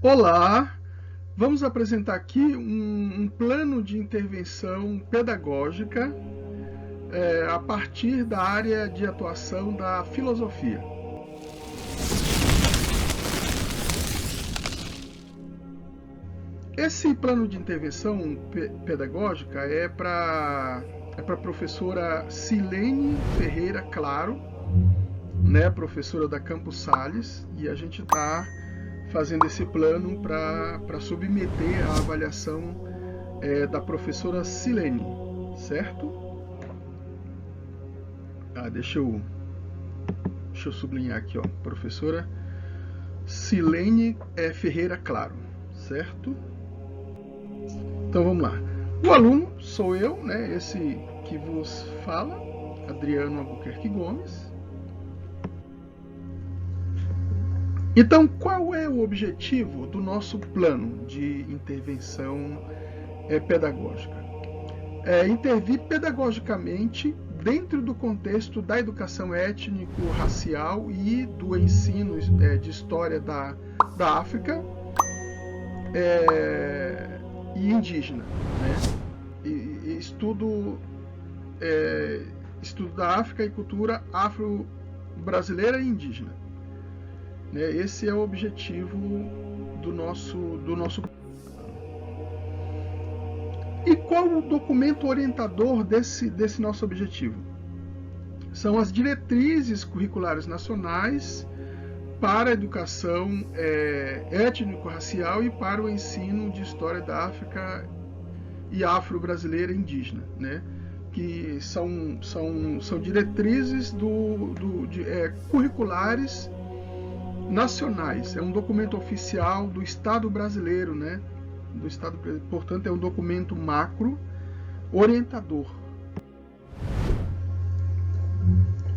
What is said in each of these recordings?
Olá, vamos apresentar aqui um plano de intervenção pedagógica a partir da área de atuação da filosofia. Esse plano de intervenção pedagógica é para a professora Silene Ferreira Claro, né, professora da Campos Sales, e a gente está fazendo esse plano para submeter à avaliação da professora Silene, certo? Deixa eu sublinhar aqui, ó, professora Silene Ferreira Claro, certo? Então vamos lá. O aluno sou eu, né, esse que vos fala, Adriano Albuquerque Gomes. Então, qual é o objetivo do nosso plano de intervenção pedagógica? Intervir pedagogicamente dentro do contexto da educação étnico-racial e do ensino de história da África e indígena, né? E estudo da África e cultura afro-brasileira e indígena. Esse é o objetivo do nosso. E qual o documento orientador desse nosso objetivo? São as diretrizes curriculares nacionais para a educação étnico-racial e para o ensino de história da África e afro-brasileira e indígena, né? Que são diretrizes curriculares nacionais. É um documento oficial do Estado brasileiro, né? Portanto, é um documento macro orientador.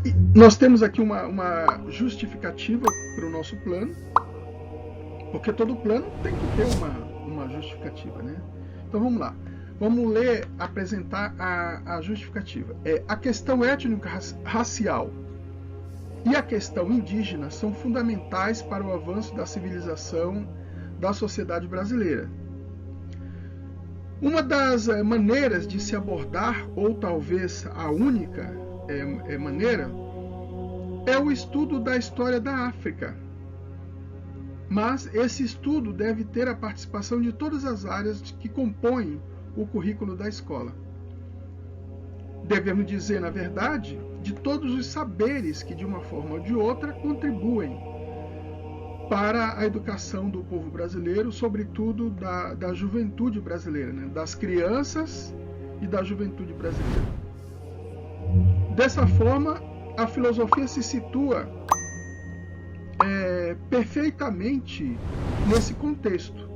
E nós temos aqui uma justificativa para o nosso plano, porque todo plano tem que ter uma justificativa, né? Então vamos lá. Vamos apresentar a justificativa. A questão étnico-racial e a questão indígena são fundamentais para o avanço da civilização da sociedade brasileira. Uma das maneiras de se abordar, ou talvez a única maneira, é o estudo da história da África. Mas esse estudo deve ter a participação de todas as áreas que compõem o currículo da escola. Devemos dizer, na verdade, de todos os saberes que, de uma forma ou de outra, contribuem para a educação do povo brasileiro, sobretudo da juventude brasileira, né? Das crianças e da juventude brasileira. Dessa forma, a filosofia se situa perfeitamente nesse contexto.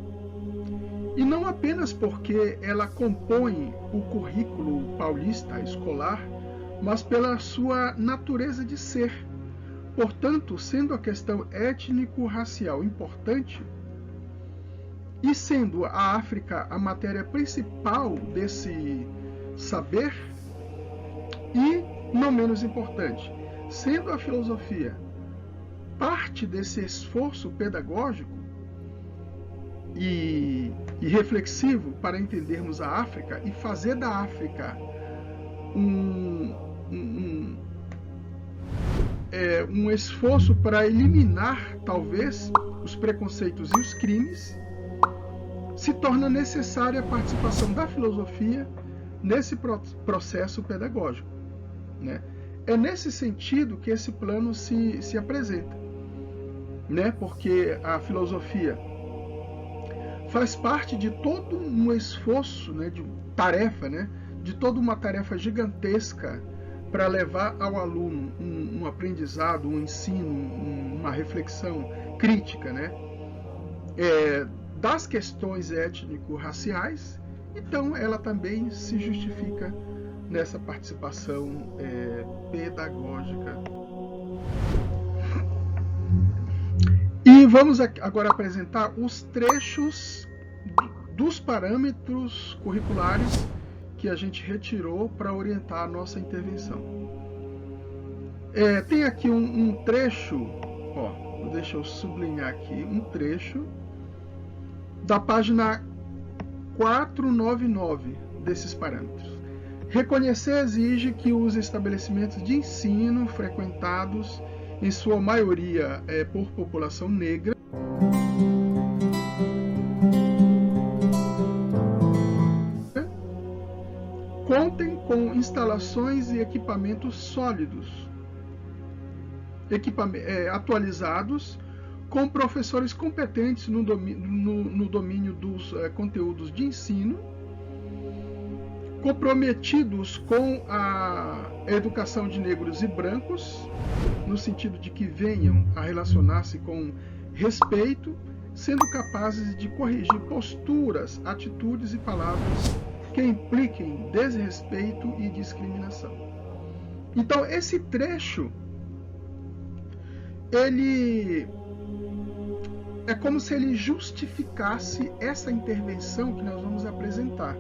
E não apenas porque ela compõe o currículo paulista escolar, mas pela sua natureza de ser. Portanto, sendo a questão étnico-racial importante, e sendo a África a matéria principal desse saber, e, não menos importante, sendo a filosofia parte desse esforço pedagógico e reflexivo para entendermos a África e fazer da África um esforço para eliminar, talvez, os preconceitos e os crimes, se torna necessária a participação da filosofia nesse processo pedagógico, né? É nesse sentido que esse plano se apresenta, né? Porque a filosofia faz parte de todo um esforço, né, de tarefa, né, de toda uma tarefa gigantesca para levar ao aluno um aprendizado, um ensino, uma reflexão crítica, né, das questões étnico-raciais. Então, ela também se justifica nessa participação pedagógica. E vamos agora apresentar os trechos dos parâmetros curriculares que a gente retirou para orientar a nossa intervenção. Tem aqui um trecho, ó, deixa eu sublinhar aqui, um trecho da página 499 desses parâmetros. Reconhecer exige que os estabelecimentos de ensino frequentados, em sua maioria por população negra, contem com instalações e equipamentos sólidos, atualizados, com professores competentes no domínio dos conteúdos de ensino, comprometidos com a educação de negros e brancos, no sentido de que venham a relacionar-se com respeito, sendo capazes de corrigir posturas, atitudes e palavras que impliquem desrespeito e discriminação. Então, esse trecho, ele é como se ele justificasse essa intervenção que nós vamos apresentar,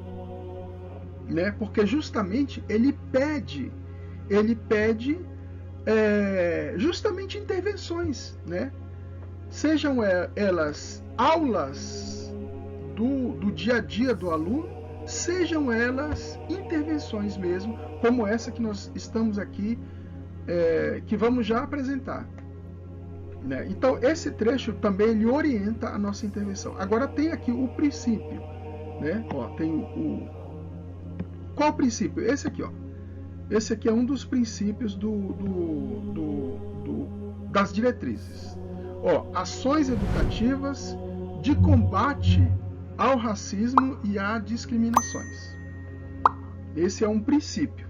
né? Porque justamente ele pede justamente intervenções, né? Sejam elas aulas do dia a dia do aluno, sejam elas intervenções mesmo, como essa que nós estamos aqui, que vamos já apresentar. Né? Então, esse trecho também ele orienta a nossa intervenção. Agora tem aqui o princípio. Né? Ó, tem qual princípio? Esse aqui. Ó. Esse aqui é um dos princípios das diretrizes. Ó, ações educativas de combate ao racismo e a discriminações. Esse é um princípio.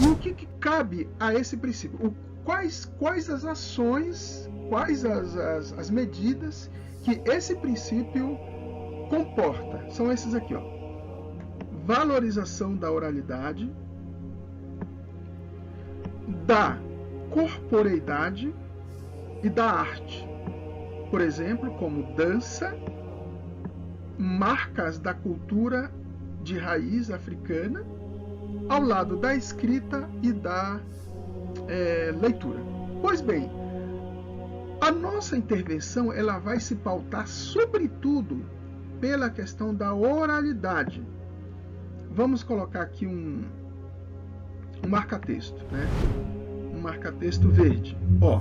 E o que cabe a esse princípio? Quais as ações, quais as medidas que esse princípio comporta? São esses aqui, ó. Valorização da oralidade, da corporeidade e da arte. Por exemplo, como dança, marcas da cultura de raiz africana, ao lado da escrita e da leitura. Pois bem, a nossa intervenção ela vai se pautar sobretudo pela questão da oralidade. Vamos colocar aqui um marca-texto, né? Um marca-texto verde. Ó,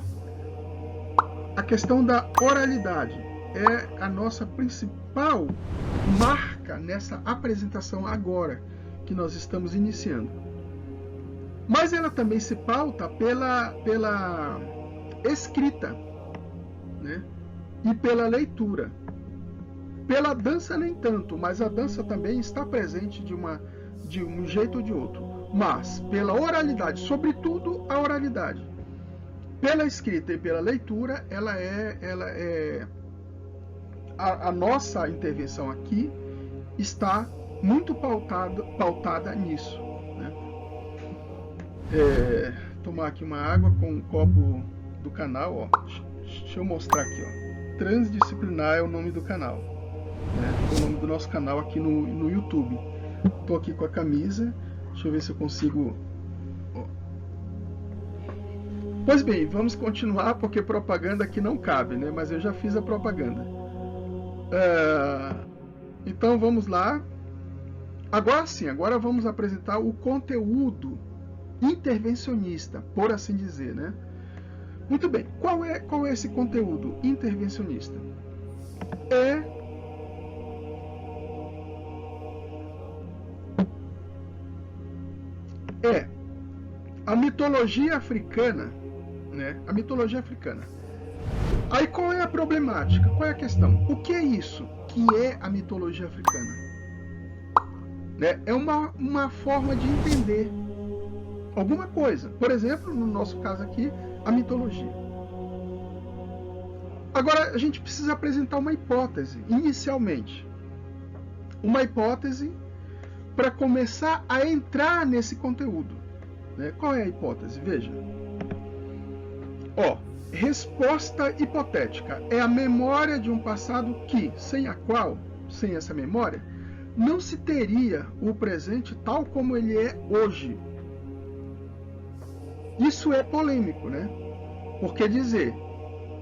a questão da oralidade é a nossa principal marca nessa apresentação agora que nós estamos iniciando. Mas ela também se pauta pela escrita, né? E pela leitura. Pela dança nem tanto, mas a dança também está presente de um jeito ou de outro. Mas pela oralidade, sobretudo a oralidade. Pela escrita e pela leitura, a nossa intervenção aqui está muito pautada nisso. Né? Tomar aqui uma água com um copo do canal. Ó. Deixa eu mostrar aqui. Ó. Transdisciplinar é o nome do canal. Né? É o nome do nosso canal aqui no YouTube. Estou aqui com a camisa. Deixa eu ver se eu consigo... Ó. Pois bem, vamos continuar porque propaganda aqui não cabe, né? Mas eu já fiz a propaganda. Então vamos lá. Agora sim, agora vamos apresentar o conteúdo intervencionista, por assim dizer, né? Muito bem, qual é esse conteúdo intervencionista? É a mitologia africana, né? A mitologia africana. Aí qual é a problemática? Qual é a questão? O que é isso que é a mitologia africana? Né? É uma forma de entender alguma coisa. Por exemplo, no nosso caso aqui, a mitologia. Agora, a gente precisa apresentar uma hipótese, inicialmente. Uma hipótese para começar a entrar nesse conteúdo. Né? Qual é a hipótese? Veja. Ó, resposta hipotética. É a memória de um passado que, sem essa memória, não se teria o presente tal como ele é hoje. Isso é polêmico, né? Porque dizer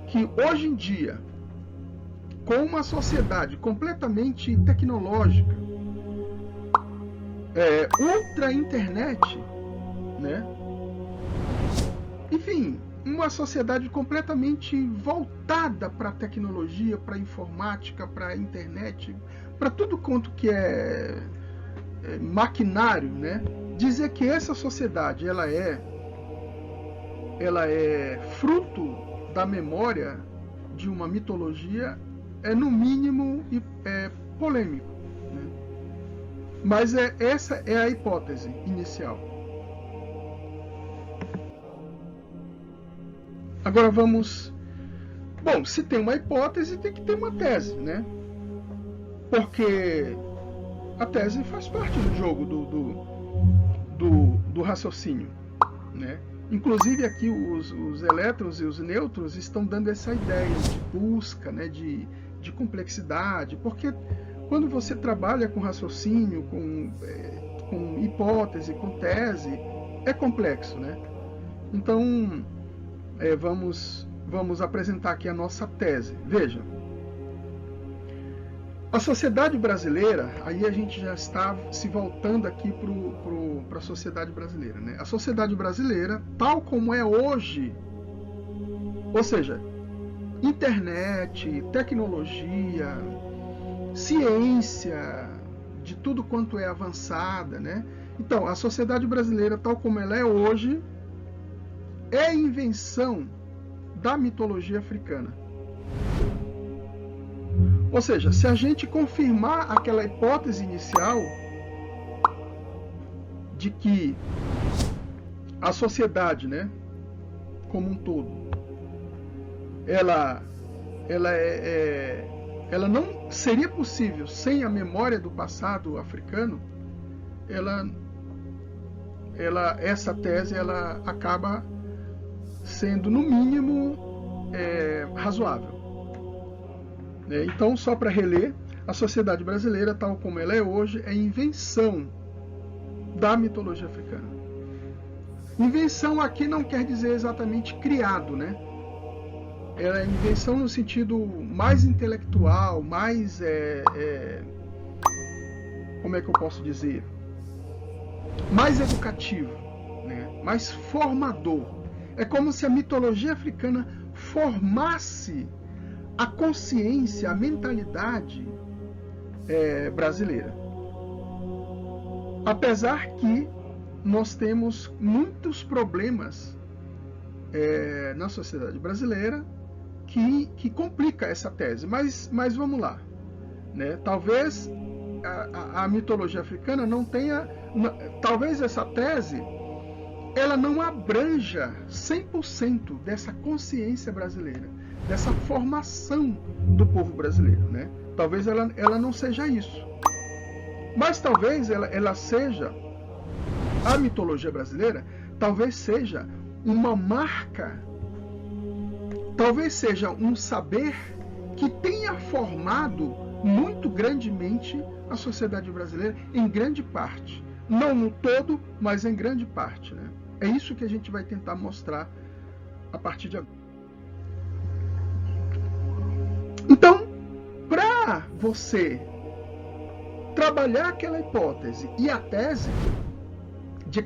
que hoje em dia com uma sociedade completamente tecnológica, ultra internet, né? Enfim, uma sociedade completamente voltada para a tecnologia, para a informática, para a internet, para tudo quanto que é maquinário, né? Dizer que essa sociedade ela é fruto da memória de uma mitologia é no mínimo polêmico, né? Mas essa é a hipótese inicial. Agora vamos... Bom, se tem uma hipótese, tem que ter uma tese, né? Porque a tese faz parte do jogo do raciocínio, né? Inclusive aqui os elétrons e os nêutrons estão dando essa ideia de busca, né? de complexidade, porque quando você trabalha com raciocínio, com hipótese, com tese, é complexo, né? Então, vamos apresentar aqui a nossa tese. Veja, a sociedade brasileira, aí a gente já está se voltando aqui para a sociedade brasileira, né? A sociedade brasileira, tal como é hoje, ou seja, internet, tecnologia, ciência, de tudo quanto é avançada, né? Então, a sociedade brasileira, tal como ela é hoje, é invenção da mitologia africana. Ou seja, se a gente confirmar aquela hipótese inicial de que a sociedade, né, como um todo, ela não seria possível sem a memória do passado africano, essa tese ela acaba sendo no mínimo razoável. Então, só para reler, a sociedade brasileira, tal como ela é hoje, é invenção da mitologia africana. Invenção aqui não quer dizer exatamente criado, né? Ela é invenção no sentido mais intelectual, mais... como é que eu posso dizer? Mais educativo, né? Mais formador. É como se a mitologia africana formasse a consciência, a mentalidade brasileira. Apesar que nós temos muitos problemas na sociedade brasileira que complica essa tese, mas vamos lá, né? Talvez a mitologia africana não tenha, talvez essa tese ela não abranja 100% dessa consciência brasileira, dessa formação do povo brasileiro, né? Talvez ela não seja isso, mas talvez ela seja, a mitologia brasileira talvez seja uma marca, talvez seja um saber que tenha formado muito grandemente a sociedade brasileira, em grande parte, não no todo, mas em grande parte, né? É isso que a gente vai tentar mostrar a partir de agora. Então, para você trabalhar aquela hipótese e a tese de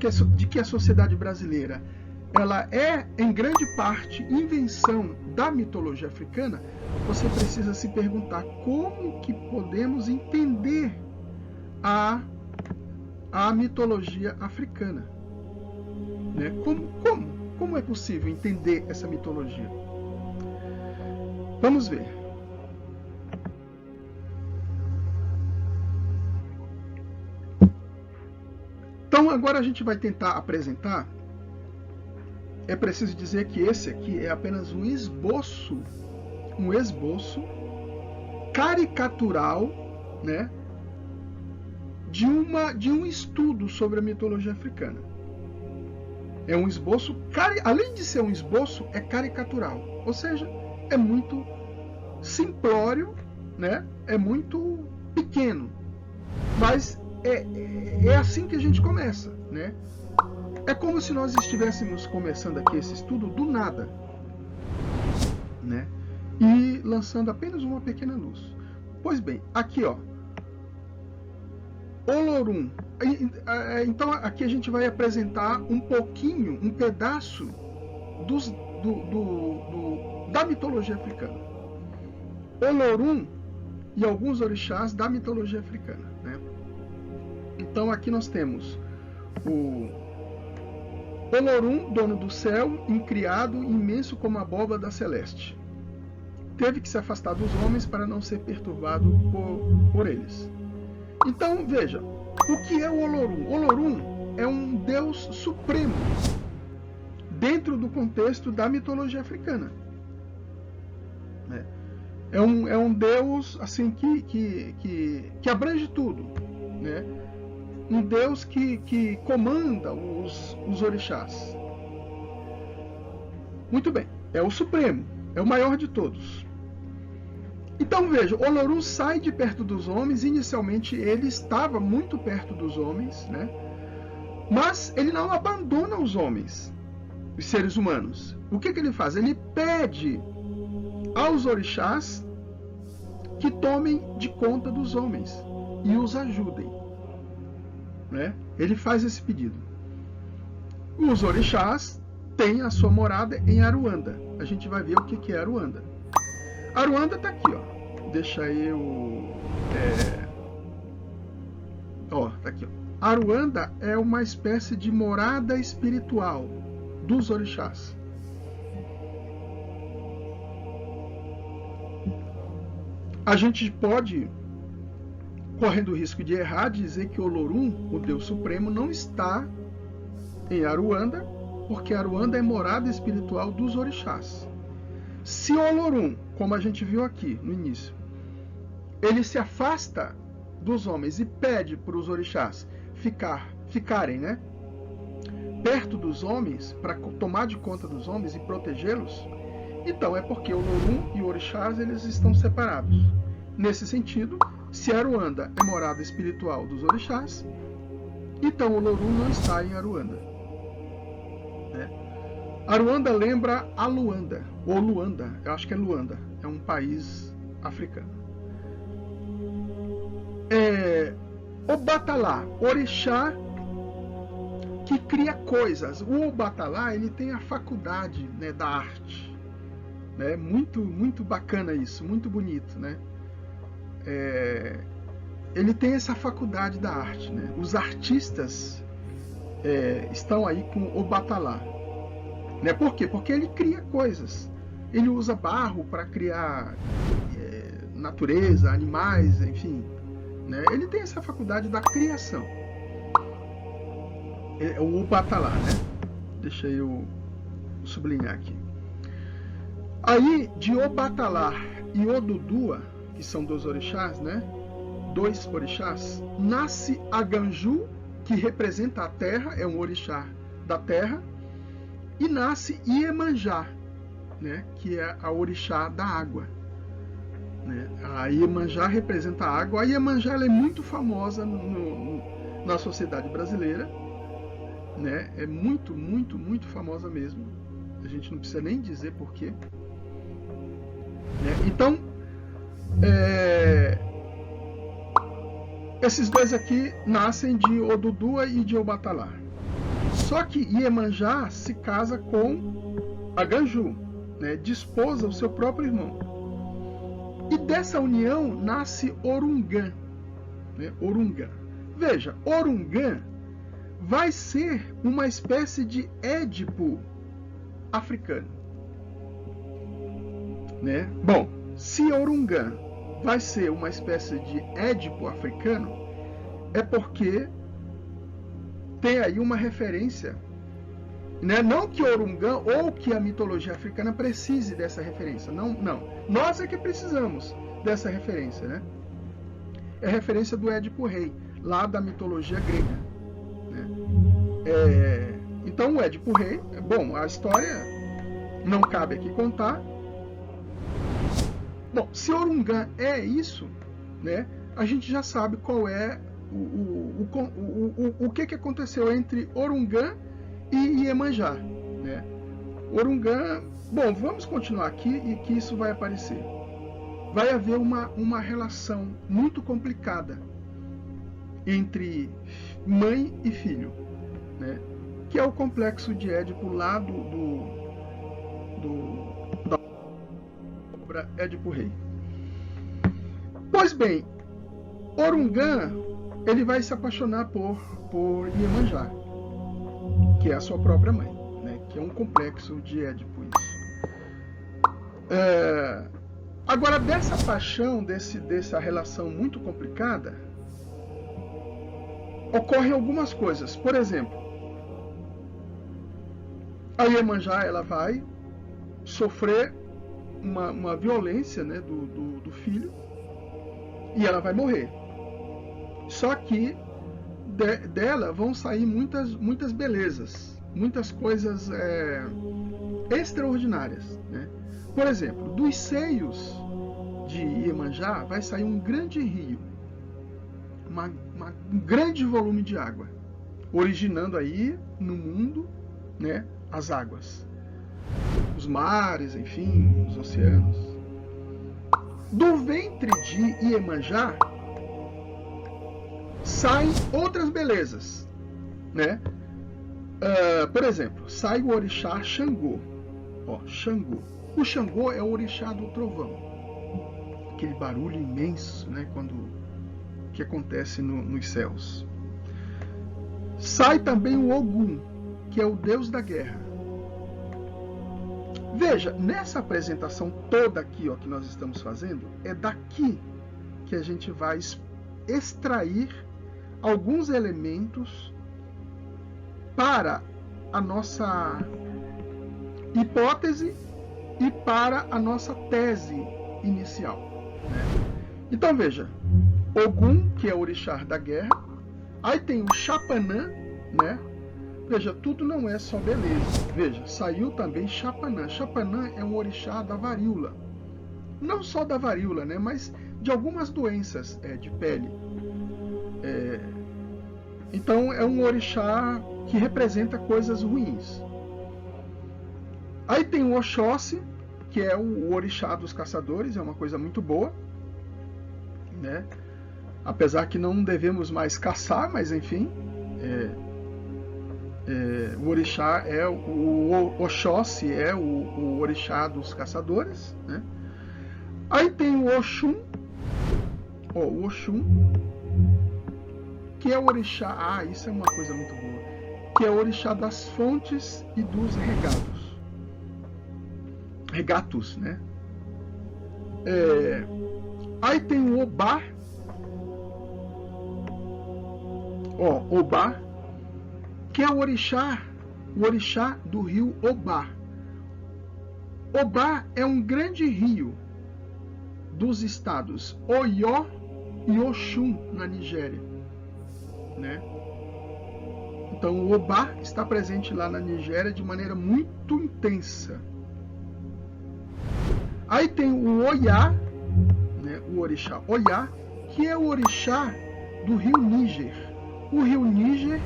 que a sociedade brasileira ela é, em grande parte, invenção da mitologia africana, você precisa se perguntar como que podemos entender a mitologia africana. Né? Como é possível entender essa mitologia? Vamos ver. Então agora a gente vai tentar apresentar. É preciso dizer que esse aqui é apenas um esboço caricatural, né, de um estudo sobre a mitologia africana. É um esboço, além de ser um esboço, é caricatural, ou seja, é muito simplório, né? É muito pequeno, mas é assim que a gente começa, né? É como se nós estivéssemos começando aqui esse estudo do nada, né? e lançando apenas uma pequena luz. Pois bem, aqui ó, Olorum. Então aqui a gente vai apresentar um pouquinho, um pedaço da mitologia africana. Olorum e alguns orixás da mitologia africana, né? Então aqui nós temos o Olorum, dono do céu, incriado, imenso como a abóbada celeste. Teve que se afastar dos homens para não ser perturbado por eles. Então, veja, o que é o Olorum? Olorum é um deus supremo dentro do contexto da mitologia africana. É um deus assim que abrange tudo, né? Um deus que comanda os orixás. Muito bem, é o supremo, é o maior de todos. Então veja, Olorum sai de perto dos homens. Inicialmente ele estava muito perto dos homens, né? Mas ele não abandona os homens, os seres humanos. O que ele faz? Ele pede aos orixás que tomem de conta dos homens e os ajudem, né? Ele faz esse pedido. Os orixás têm a sua morada em Aruanda. A gente vai ver o que é Aruanda. Aruanda está aqui, ó. Deixa eu... tá aqui, ó. Aruanda é uma espécie de morada espiritual dos orixás. A gente pode, correndo o risco de errar, dizer que Olorum, o Deus Supremo, não está em Aruanda, porque Aruanda é morada espiritual dos orixás. Se Olorum, como a gente viu aqui no início, ele se afasta dos homens e pede para os orixás ficarem, né, perto dos homens, para tomar de conta dos homens e protegê-los, então é porque Olorum e orixás eles estão separados. Nesse sentido, se Aruanda é morada espiritual dos orixás, então Olorum não está em Aruanda, né? Aruanda lembra a Luanda, ou Luanda, eu acho que é Luanda, é um país africano. Obatalá, orixá que cria coisas. O Obatalá, ele tem a faculdade, né, da arte, né? Muito bacana isso, muito bonito, né? Ele tem essa faculdade da arte, né? Os artistas estão aí com Obatalá, né? Por quê? Porque ele cria coisas. Ele usa barro para criar natureza, animais, enfim, né? Ele tem essa faculdade da criação. O Obatalá, né? Deixa eu sublinhar aqui. Aí, de Obatalá e Odudua, que são dois orixás, né? Dois orixás, nasce Aganju, que representa a terra, é um orixá da terra, e nasce Iemanjá, né? Que é a orixá da água, né? A Iemanjá representa a água. A Iemanjá ela é muito famosa na sociedade brasileira, né? É muito famosa mesmo. A gente não precisa nem dizer porquê, né? Então, esses dois aqui nascem de Odudua e de Obatalá. Só que Iemanjá se casa com Aganju, né? Desposa o seu próprio irmão. E dessa união nasce Orungan, né? Orungan. Veja, Orungan vai ser uma espécie de Édipo africano, né? Bom, se Orungan vai ser uma espécie de Édipo africano, é porque tem aí uma referência, né? Não que Orungan ou que a mitologia africana precise dessa referência, não. Nós é que precisamos dessa referência, né? É a referência do Édipo Rei, lá da mitologia grega, né? Então o Édipo Rei, bom, a história não cabe aqui contar. Bom, se Orungan é isso, né? A gente já sabe qual é o que aconteceu entre Orungan e Iemanjá, né? Orungan Bom, vamos continuar aqui e que isso vai aparecer. Vai haver uma relação muito complicada entre mãe e filho, né? Que é o complexo de Édipo lá da obra Édipo Rei. Pois bem, Orungan, ele vai se apaixonar por Iemanjá, que é a sua própria mãe, né? Que é um complexo de Édipo isso. Agora, dessa paixão, dessa relação muito complicada, ocorrem algumas coisas. Por exemplo, a Iemanjá, ela vai sofrer uma violência, né, do filho, e ela vai morrer. Só que dela vão sair muitas belezas, muitas coisas extraordinárias, né? Por exemplo, dos seios de Iemanjá vai sair um grande rio, um grande volume de água, originando aí no mundo, né, as águas, os mares, enfim, os oceanos. Do ventre de Iemanjá saem outras belezas, né? Por exemplo, sai o orixá Xangô. Xangô. O Xangô é o orixá do trovão, aquele barulho imenso, né, que acontece nos céus. Sai também o Ogum, que é o deus da guerra. Veja, nessa apresentação toda aqui, que nós estamos fazendo, é daqui que a gente vai extrair alguns elementos para a nossa hipótese e para a nossa tese inicial, né? Então veja, Ogum, que é o orixá da guerra, aí tem o Chapanã, né? Veja, tudo não é só beleza. Veja, saiu também Chapanã. Chapanã é um orixá da varíola. Não só da varíola, né? Mas de algumas doenças de pele. Então é um orixá que representa coisas ruins. Aí tem o Oxóssi, que é o orixá dos caçadores, é uma coisa muito boa, né? Apesar que não devemos mais caçar, mas enfim, o orixá o Oxóssi é o orixá dos caçadores, né? Aí tem o Oxum, o Oxum, que é o orixá, isso é uma coisa muito boa, que é o orixá das fontes e dos regatos, né? Aí tem o Obá, Obá, que é o orixá do rio Obá. Obá é um grande rio dos estados Oió e Oxum, na Nigéria, né? Então o Obá está presente lá na Nigéria de maneira muito intensa. Aí tem o Oiá, né, o orixá Oiá, que é o orixá do rio Níger. O rio Níger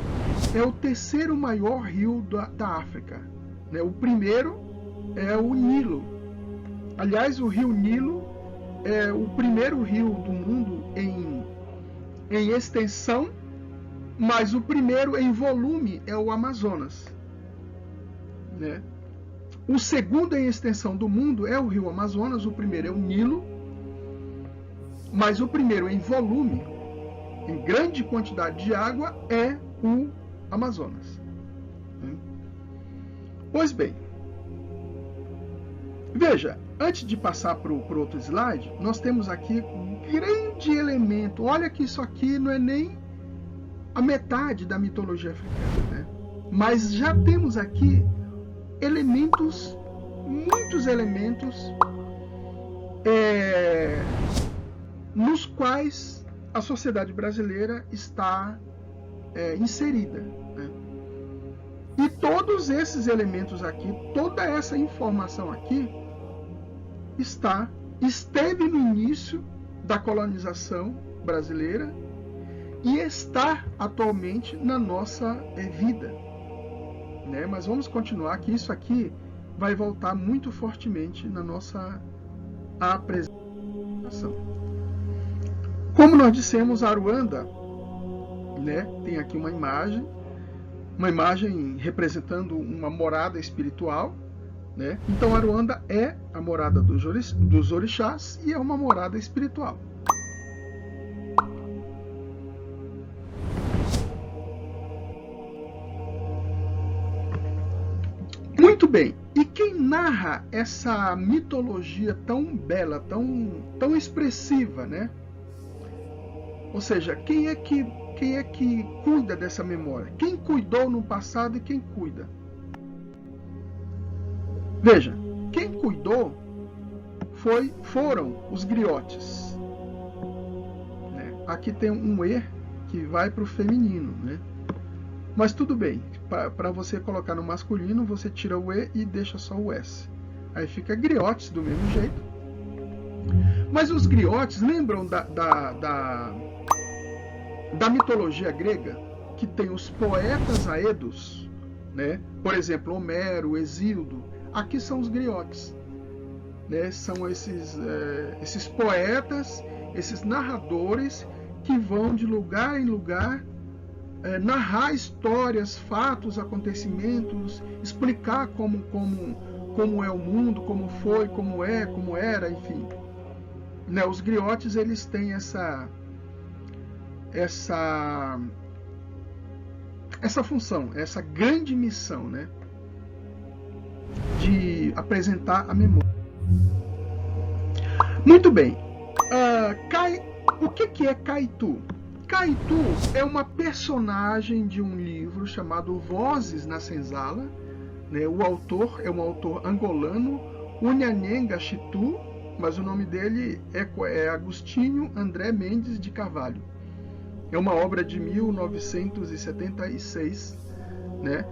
é o terceiro maior rio da África, né? O primeiro é o Nilo. Aliás, o rio Nilo é o primeiro rio do mundo em extensão, mas o primeiro em volume é o Amazonas, né? O segundo em extensão do mundo é o rio Amazonas, o primeiro é o Nilo, mas o primeiro em volume, em grande quantidade de água, é o Amazonas. Pois bem, veja, antes de passar para o outro slide, nós temos aqui um grande elemento. Olha que isso aqui não é nem a metade da mitologia africana, né? Mas já temos aqui muitos elementos nos quais a sociedade brasileira está inserida, né? E todos esses elementos aqui, toda essa informação aqui esteve no início da colonização brasileira e está atualmente na nossa vida, né? Mas vamos continuar, que isso aqui vai voltar muito fortemente na nossa apresentação. Como nós dissemos, Aruanda, né, tem aqui uma imagem representando uma morada espiritual, né? Então Aruanda é a morada dos orixás e é uma morada espiritual. Muito bem. E quem narra essa mitologia tão bela, tão expressiva, né? Ou seja, quem é que cuida dessa memória? Quem cuidou no passado e quem cuida? Veja, quem cuidou foram os griotes. Né? Aqui tem um E que vai para o feminino, né? Mas tudo bem, para você colocar no masculino, você tira o E e deixa só o S. Aí fica griotes do mesmo jeito. Mas os griotes lembram da mitologia grega, que tem os poetas aedos, né? Por exemplo, Homero, Hesíodo. Aqui são os griotes, né? São esses poetas, esses narradores que vão de lugar em lugar narrar histórias, fatos, acontecimentos, explicar como é o mundo, como foi, como é, como era, enfim. Né? Os griotes, eles têm essa função, essa grande missão, né? De apresentar a memória. Muito bem. O que é Caitu? Caitu é uma personagem de um livro chamado Vozes na Senzala. Né? O autor é um autor angolano, Unyanenga Chitu, mas o nome dele é Agostinho André Mendes de Carvalho. É uma obra de 1976, né?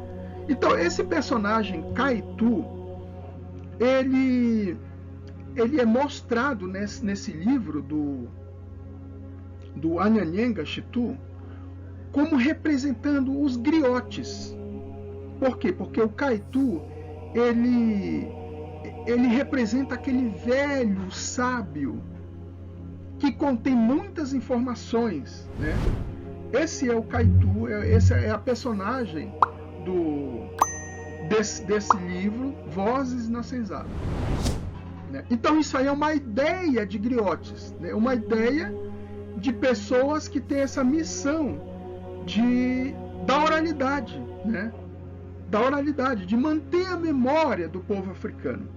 Então, esse personagem Caitu, ele é mostrado nesse livro do Unyanenga Chitu como representando os griotes. Por quê? Porque o Caitu, ele representa aquele velho sábio que contém muitas informações, né? Esse é o Caitu, essa é a personagem desse livro, Vozes na Senzala. Né? Então isso aí é uma ideia de griotes, né? Uma ideia de pessoas que têm essa missão da oralidade, né? Da oralidade, de manter a memória do povo africano.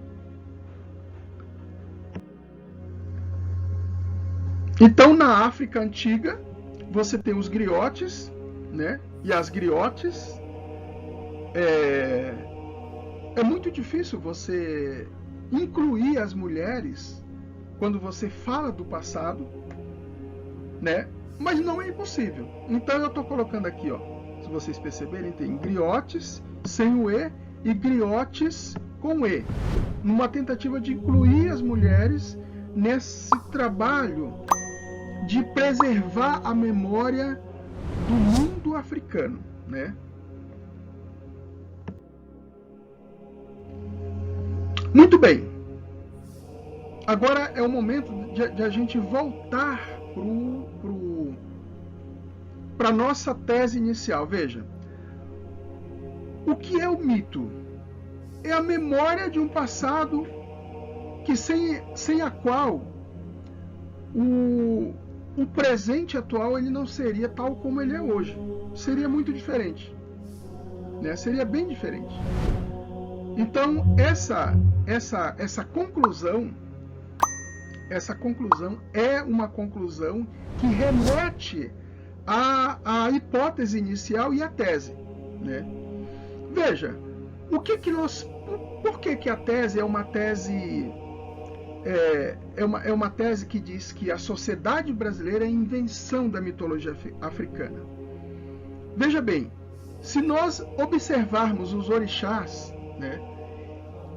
Então, na África antiga, você tem os griotes, né? E as griotes. É muito difícil você incluir as mulheres quando você fala do passado, né? Mas não é impossível. Então, eu estou colocando aqui, ó. Se vocês perceberem, tem griotes sem o E e griotes com E. Numa tentativa de incluir as mulheres nesse trabalho de preservar a memória do mundo africano, né? Muito bem. Agora é o momento de a gente voltar para a nossa tese inicial. Veja, o que é o mito? É a memória de um passado que sem a qual o presente atual ele não seria tal como ele é hoje. Seria muito diferente, né? Seria bem diferente. Então essa conclusão é uma conclusão que remete à hipótese inicial e à tese, né? Veja, por que a tese é uma tese uma tese que diz que a sociedade brasileira é a invenção da mitologia africana? Veja bem, se nós observarmos os orixás, né,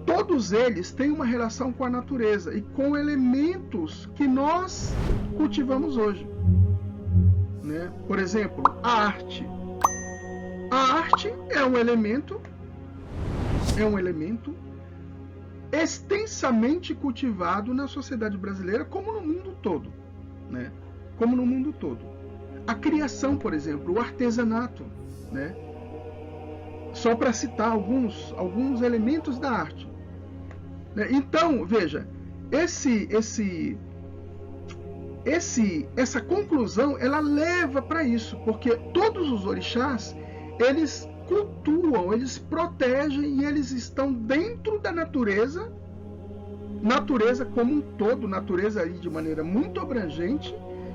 todos eles têm uma relação com a natureza e com elementos que nós cultivamos hoje, né? Por exemplo, a arte. A arte é um elemento extensamente cultivado na sociedade brasileira, como no mundo todo, né? Como no mundo todo. A criação, por exemplo, o artesanato, né? Só para citar alguns elementos da arte. Né? Então, veja, essa conclusão, ela leva para isso, porque todos os orixás, eles cultuam, eles protegem e eles estão dentro da natureza como um todo, natureza aí de maneira muito abrangente,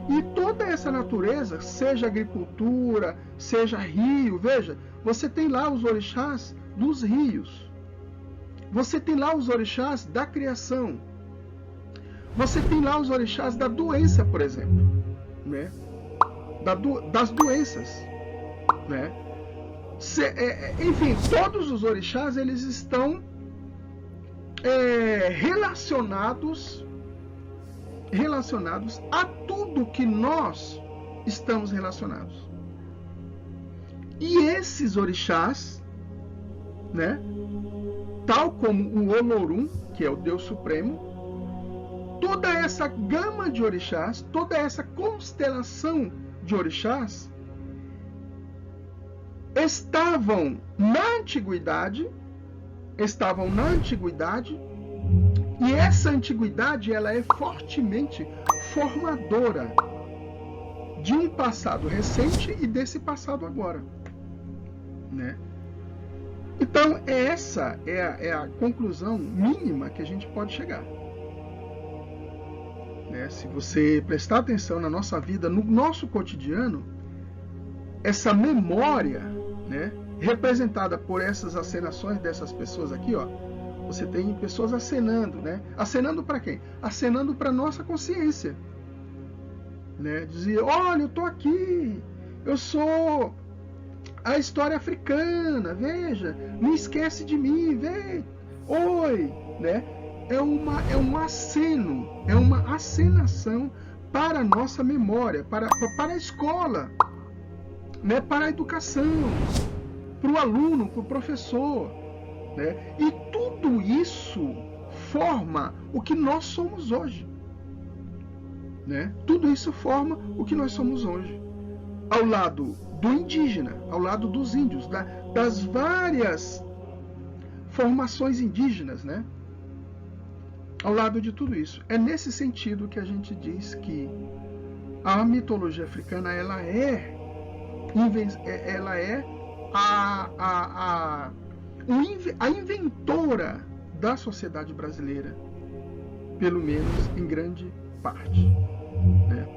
e toda essa natureza, seja agricultura, seja rio, veja, você tem lá os orixás dos rios, você tem lá os orixás da criação, você tem lá os orixás da doença, por exemplo, né? Das doenças, né? Enfim, todos os orixás, eles estão relacionados a tudo que nós estamos relacionados. E esses orixás, né, tal como o Olorum, que é o Deus Supremo, toda essa gama de orixás, toda essa constelação de orixás, estavam na antiguidade, e essa antiguidade, ela é fortemente formadora de um passado recente e desse passado agora, né? Então, essa é a conclusão mínima que a gente pode chegar, né? Se você prestar atenção na nossa vida, no nosso cotidiano, essa memória, né, representada por essas acenações dessas pessoas aqui, ó, você tem pessoas acenando, né? Acenando para quem? Acenando para nossa consciência, né? Dizer, olha, eu tô aqui, eu sou a história africana, veja, não esquece de mim, vem, oi, né? É um aceno, é uma acenação para a nossa memória, para a escola, né? Para a educação, para o aluno, para o professor, né? E tudo isso forma o que nós somos hoje, né? Tudo isso forma o que nós somos hoje, ao lado do indígena, ao lado dos índios, das várias formações indígenas, né? Ao lado de tudo isso. É nesse sentido que a gente diz que a mitologia africana, ela é a inventora da sociedade brasileira, pelo menos em grande parte, né?